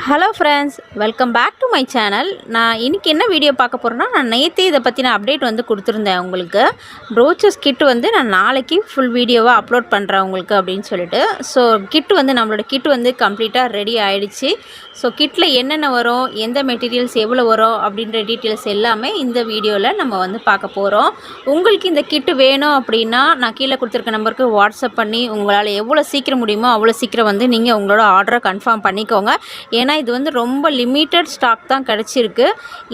Hello friends, welcome back to my channel. நான் இன்றைக்கி என்ன வீடியோ பார்க்க போகிறேன்னா, நான் நேற்றே இதை பற்றின அப்டேட் வந்து கொடுத்துருந்தேன் உங்களுக்கு. ப்ரோச்சஸ் கிட்டு வந்து நான் நாளைக்கு ஃபுல் வீடியோவாக அப்லோட் பண்ணுறேன் உங்களுக்கு அப்படின்னு சொல்லிட்டு. ஸோ கிட்டு வந்து நம்மளோட கிட்டு வந்து கம்ப்ளீட்டாக ரெடி ஆகிடுச்சு. ஸோ கிட்டில் என்னென்ன வரும், எந்த மெட்டீரியல்ஸ் எவ்வளோ வரும் அப்படின்ற டீட்டெயில்ஸ் எல்லாமே இந்த வீடியோவில் நம்ம வந்து பார்க்க போகிறோம். உங்களுக்கு இந்த கிட்டு வேணும் அப்படின்னா நான் கீழே கொடுத்துருக்க நம்பருக்கு வாட்ஸ்அப் பண்ணி உங்களால் எவ்வளோ சீக்கிரம் முடியுமோ அவ்வளோ சீக்கிரம் வந்து நீங்கள் உங்களோட ஆர்டரை கன்ஃபார்ம் பண்ணிக்கோங்க. ஏன்னா இது வந்து ரொம்ப லிமிட்டட் ஸ்டாக் தான் கிடச்சிருக்கு.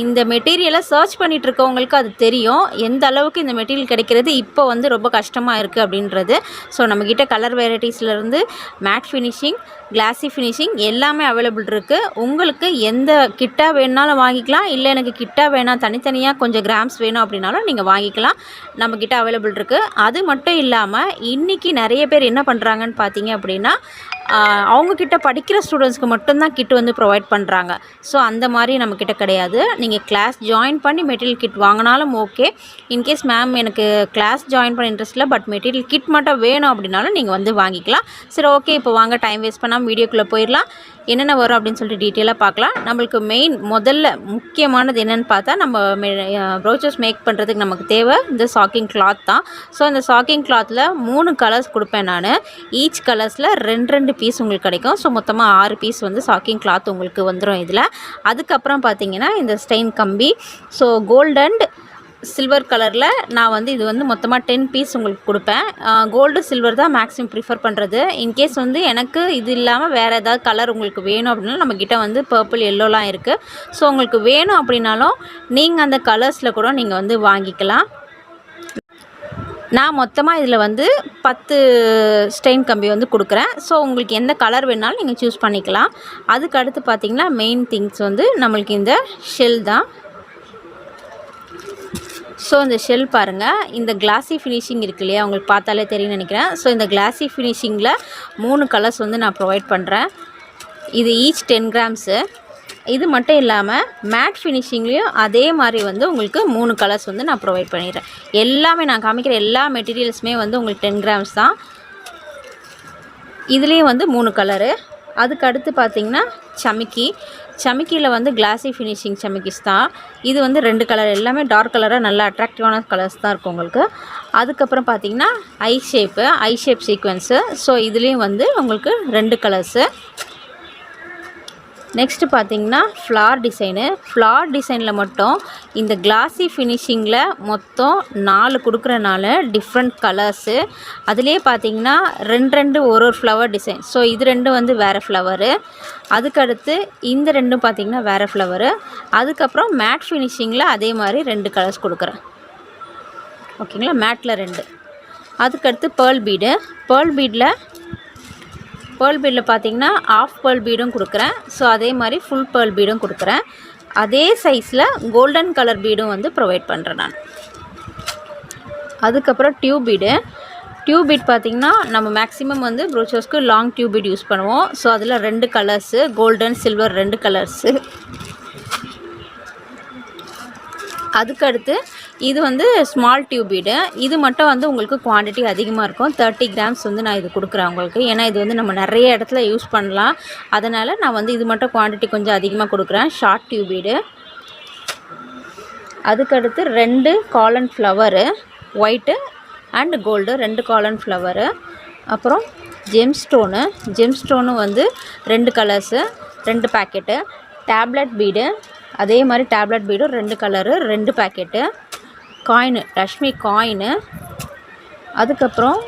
இந்த மெட்டீரியலை சர்ச் பண்ணிகிட்டு இருக்கவங்களுக்கு அது தெரியும் எந்த அளவுக்கு இந்த மெட்டீரியல் கிடைக்கிறது இப்போ வந்து ரொம்ப கஷ்டமாக இருக்குது அப்படின்றது. ஸோ நம்மக்கிட்ட கலர் வெரைட்டிஸ்லேருந்து மேட் ஃபினிஷிங், கிளாஸி ஃபினிஷிங் எல்லாமே அவைலபிள் இருக்குது. உங்களுக்கு எந்த கிட்டாக வேணுனாலும் வாங்கிக்கலாம், இல்லை எனக்கு கிட்டாக வேணாம் தனித்தனியாக கொஞ்சம் கிராம்ஸ் வேணும் அப்படின்னாலும் நீங்கள் வாங்கிக்கலாம். நம்மக்கிட்ட அவைலபிள் இருக்குது. அது மட்டும் இல்லாமல் இன்றைக்கி நிறைய பேர் என்ன பண்ணுறாங்கன்னு பார்த்தீங்க அப்படின்னா, அவங்கக்கிட்ட படிக்கிற ஸ்டூடெண்ட்ஸ்க்கு மட்டும்தான் கிட் வந்து ப்ரொவைட் பண்ணுறாங்க. ஸோ அந்த மாதிரி நம்மக்கிட்ட கிடையாது. நீங்கள் கிளாஸ் ஜாயின் பண்ணி மெட்டீரியல் கிட் வாங்கினாலும் ஓகே. இன்கேஸ் மேம் எனக்கு கிளாஸ் ஜாயின் பண்ண இன்ட்ரெஸ்ட் இல்லை, பட் மெட்டீரியல் கிட் மட்டும் வேணும் அப்படின்னாலும் நீங்கள் வந்து வாங்கிக்கலாம். சரி, ஓகே, இப்போ வாங்க டைம் வேஸ்ட் பண்ணாமல் வீடியோக்குள்ளே போயிடலாம். என்னென்ன வரும் அப்படின்னு சொல்லிட்டு டீட்டெயிலாக பார்க்கலாம். நம்மளுக்கு மெயின் முதல்ல முக்கியமானது என்னென்னு பார்த்தா, நம்ம ப்ரோச்சர்ஸ் மேக் பண்ணுறதுக்கு நமக்கு தேவை இந்த சாக்கிங் கிளாத் தான். ஸோ இந்த சாக்கிங் கிளாத்தில் 3 கலர்ஸ் கொடுப்பேன் நான். ஈச் கலர்ஸில் 2 பீஸ் உங்களுக்கு கிடைக்கும். ஸோ மொத்தமாக 6 பீஸ் வந்து சாக்கிங் கிளாத் உங்களுக்கு வந்துடும் இதில். அதுக்கப்புறம் பார்த்தீங்கன்னா இந்த ஸ்டெயின் கம்பி. ஸோ கோல்டு அண்ட் சில்வர் கலரில் நான் வந்து இது வந்து மொத்தமாக 10 பீஸ் உங்களுக்கு கொடுப்பேன். கோல்டு சில்வர் தான் மேக்ஸிமம் ப்ரிஃபர் பண்ணுறது. இன்கேஸ் வந்து எனக்கு இது இல்லாமல் வேறு ஏதாவது கலர் உங்களுக்கு வேணும் அப்படின்னா நம்மக்கிட்ட வந்து பர்பிள், எல்லோலாம் இருக்குது. ஸோ உங்களுக்கு வேணும் அப்படின்னாலும் நீங்கள் அந்த கலர்ஸில் கூட நீங்கள் வந்து வாங்கிக்கலாம். நான் மொத்தமாக இதில் வந்து 10 ஸ்டெயின் கம்பி வந்து கொடுக்குறேன். ஸோ உங்களுக்கு எந்த கலர் வேணாலும் நீங்கள் சூஸ் பண்ணிக்கலாம். அதுக்கு அடுத்து பார்த்திங்கன்னா மெயின் திங்ஸ் வந்து நம்மளுக்கு இந்த ஷெல் தான். ஸோ இந்த ஷெல் பாருங்கள், இந்த கிளாஸி ஃபினிஷிங் இருக்கு இல்லையா, உங்களுக்கு பார்த்தாலே தெரியும்னு நினைக்கிறேன். ஸோ இந்த கிளாஸி ஃபினிஷிங்கில் 3 கலர்ஸ் வந்து நான் ப்ரொவைட் பண்ணுறேன். இது ஈச் 10 கிராம்ஸு. இது மட்டும் இல்லாமல் மேட் ஃபினிஷிங்லேயும் அதே மாதிரி வந்து உங்களுக்கு 3 கலர்ஸ் வந்து நான் ப்ரொவைட் பண்ணிடுறேன். எல்லாமே நான் காமிக்கிற எல்லா மெட்டீரியல்ஸுமே வந்து உங்களுக்கு 10 கிராம்ஸ் தான். இதுலேயும் வந்து 3 கலரு. அதுக்கு அடுத்து பார்த்திங்கன்னா சமிக்கியில் வந்து கிளாஸி ஃபினிஷிங் சமிக்கிஸ் தான். இது வந்து 2 கலர், எல்லாமே டார்க் கலராக நல்ல அட்ராக்டிவான கலர்ஸ் தான் இருக்கும் உங்களுக்கு. அதுக்கப்புறம் பார்த்திங்கன்னா ஐ ஷேப் சீக்வன்ஸு. ஸோ இதுலேயும் வந்து உங்களுக்கு 2 கலர்ஸு. நெக்ஸ்ட்டு பார்த்திங்கன்னா ஃப்ளார் டிசைனில் மட்டும் இந்த கிளாஸி ஃபினிஷிங்கில் மொத்தம் 4 கொடுக்குறனால டிஃப்ரெண்ட் கலர்ஸு. அதுலேயே பார்த்திங்கன்னா 2 ஒரு ஃப்ளவர் டிசைன். ஸோ இது 2 வந்து வேறு ஃப்ளவரு. அதுக்கடுத்து இந்த 2 பார்த்திங்கன்னா வேறு ஃப்ளவரு. அதுக்கப்புறம் மேட் ஃபினிஷிங்கில் அதே மாதிரி 2 கலர்ஸ் கொடுக்குறேன். ஓகேங்களா, மேட்டில் 2. அதுக்கடுத்து பேர்ல் பீடில் பார்த்திங்கன்னா ஆஃப் பேர்ல் பீடும் கொடுக்குறேன். ஸோ அதே மாதிரி ஃபுல் பேர்ல் பீடும் கொடுக்குறேன். அதே சைஸில் கோல்டன் கலர் பீடும் வந்து ப்ரொவைட் பண்ணுறேன் நான். அதுக்கப்புறம் டியூப் பீட் பார்த்திங்கன்னா நம்ம மேக்ஸிமம் வந்து ப்ரோச்சர்ஸ்க்கு லாங் டியூப் பீட் யூஸ் பண்ணுவோம். ஸோ அதில் 2 கலர்ஸு, கோல்டன், சில்வர் 2 கலர்ஸு. அதுக்கடுத்து இது வந்து ஸ்மால் டியூப் பீடு. இது மட்டும் வந்து உங்களுக்கு குவான்டிட்டி அதிகமாக இருக்கும். 30 கிராம்ஸ் வந்து நான் இது கொடுக்குறேன் உங்களுக்கு. ஏன்னா இது வந்து நம்ம நிறைய இடத்துல யூஸ் பண்ணலாம். அதனால் நான் வந்து இது மட்டும் குவான்டிட்டி கொஞ்சம் அதிகமாக கொடுக்குறேன். Short tube bead. அதுக்கடுத்து 2 காலன் ஃப்ளவரு, ஒயிட்டு அண்ட் கோல்டு, 2 காலன் ஃப்ளவரு. அப்புறம் ஜெம்ஸ்டோனு வந்து 2 கலர்ஸு, 2 பேக்கெட்டு. டேப்லெட் பீடு, அதே மாதிரி டேப்லெட் பீடும் 2 கலரு, 2 பேக்கெட்டு. ரஷ்மி காயினு. அதுக்கப்புறம்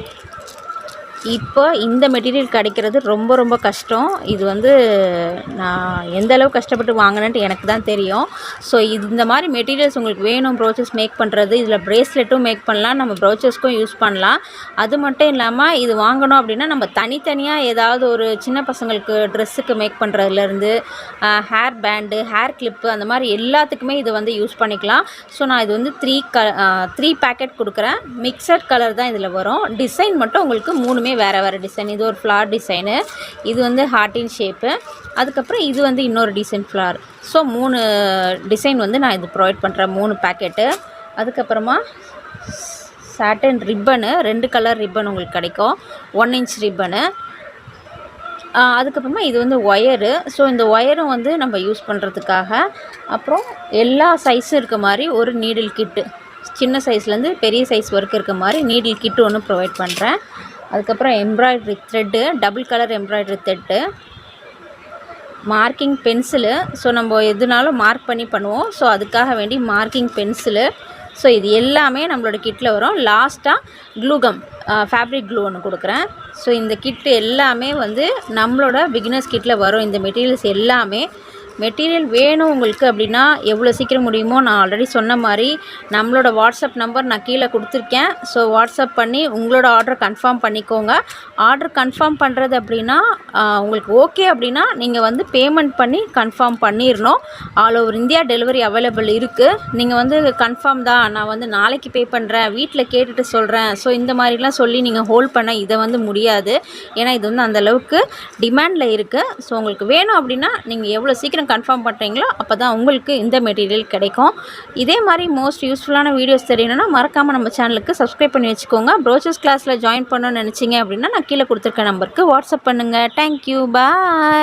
இப்போ இந்த மெட்டீரியல் கிடைக்கிறது ரொம்ப ரொம்ப கஷ்டம். இது வந்து நான் எந்த அளவுக்கு கஷ்டப்பட்டு வாங்கினேன்ட்டு எனக்கு தான் தெரியும். ஸோ இந்த மாதிரி மெட்டீரியல்ஸ் உங்களுக்கு வேணும் ப்ரோச்சஸ் மேக் பண்ணுறது. இதில் ப்ரேஸ்லெட்டும் மேக் பண்ணலாம், நம்ம ப்ரோச்சஸ்க்கும் யூஸ் பண்ணலாம். அது மட்டும் இல்லாமல் இது வாங்கணும் அப்படின்னா நம்ம தனித்தனியாக ஏதாவது ஒரு சின்ன பசங்களுக்கு ட்ரெஸ்ஸுக்கு மேக் பண்ணுறதுலேருந்து ஹேர் பேண்டு, ஹேர் கிளிப்பு, அந்த மாதிரி எல்லாத்துக்குமே இது வந்து யூஸ் பண்ணிக்கலாம். ஸோ நான் இது வந்து 3 பேக்கெட் கொடுக்குறேன். மிக்சட் கலர் தான் இதில் வரும். டிசைன் மட்டும் உங்களுக்கு 3மே வேறு டிசைன். இது ஒரு ஃப்ளார் டிசைனு, இது வந்து ஹார்ட்டின் ஷேப்பு. அதுக்கப்புறம் இது வந்து இன்னொரு டிசைன் ஃப்ளார். ஸோ 3 டிசைன் வந்து நான் இது ப்ரொவைட் பண்ணுறேன், 3 பேக்கெட்டு. அதுக்கப்புறமா சாட்டன் ரிப்பனு, 2 கலர் ரிப்பன் உங்களுக்கு கிடைக்கும். 1 இன்ச் ரிப்பனு. அதுக்கப்புறமா இது வந்து ஒயரு. ஸோ இந்த ஒயரும் வந்து நம்ம யூஸ் பண்ணுறதுக்காக. அப்புறம் எல்லா சைஸும் இருக்க மாதிரி ஒரு நீடில் கிட்டு, சின்ன சைஸ்லேருந்து பெரிய சைஸ் வரைக்கும் இருக்க மாதிரி நீடில் கிட்டு ஒன்று ப்ரொவைட் பண்ணுறேன். அதுக்கப்புறம் embroidery thread, double colour embroidery thread, marking pencil. So நம்ம எதுனாலும் மார்க் பண்ணி பண்ணுவோம். ஸோ அதுக்காக வேண்டி மார்க்கிங் பென்சிலு. ஸோ இது எல்லாமே நம்மளோட கிட்டில் வரும். லாஸ்ட்டாக க்ளூகம், ஃபேப்ரிக் க்ளூ ஒன்று கொடுக்குறேன். ஸோ இந்த கிட்டு எல்லாமே வந்து நம்மளோட பிகினர்ஸ் கிட்டில் வரும். இந்த மெட்டீரியல்ஸ் எல்லாமே. மெட்டீரியல் வேணும் உங்களுக்கு அப்படின்னா எவ்வளோ சீக்கிரம் முடியுமோ நான் ஆல்ரெடி சொன்ன மாதிரி நம்மளோட வாட்ஸ்அப் நம்பர் நான் கீழே கொடுத்துருக்கேன். ஸோ வாட்ஸ்அப் பண்ணி உங்களோட ஆர்டர் கன்ஃபார்ம் பண்ணிக்கோங்க. ஆர்டர் கன்ஃபார்ம் பண்ணுறது அப்படின்னா உங்களுக்கு ஓகே அப்படின்னா நீங்கள் வந்து பேமெண்ட் பண்ணி கன்ஃபார்ம் பண்ணிடணும். All over India delivery available இருக்குது. நீங்கள் வந்து கன்ஃபார்ம் தான், நான் வந்து நாளைக்கு பே பண்ணுறேன், வீட்டில் கேட்டுட்டு சொல்கிறேன், ஸோ இந்த மாதிரிலாம் சொல்லி நீங்கள் ஹோல்ட் பண்ண இதை வந்து முடியாது. ஏன்னா இது வந்து அந்தளவுக்கு டிமாண்டில் இருக்குது. ஸோ உங்களுக்கு வேணும் அப்படின்னா நீங்கள் எவ்வளோ சீக்கிரம் கன்ஃபார்ம் பண்ணுறீங்களோ அப்போ தான் உங்களுக்கு இந்த மெட்டீரியல் கிடைக்கும். இதே மாதிரி மோஸ்ட் யூஸ்ஃபுல்லான வீடியோஸ் தெரியணும்னா மறக்காமல் நம்ம சேனலுக்கு சப்ஸ்கிரைப் பண்ணி வச்சுக்கோங்க. ப்ரோச்சர்ஸ் கிளாஸில் ஜாயின் பண்ணணும்னு நினச்சிங்க அப்படின்னா நான் கீழே கொடுத்துருக்க நம்பருக்கு வாட்ஸ்அப் பண்ணுங்கள். தேங்க்யூ, பாய்.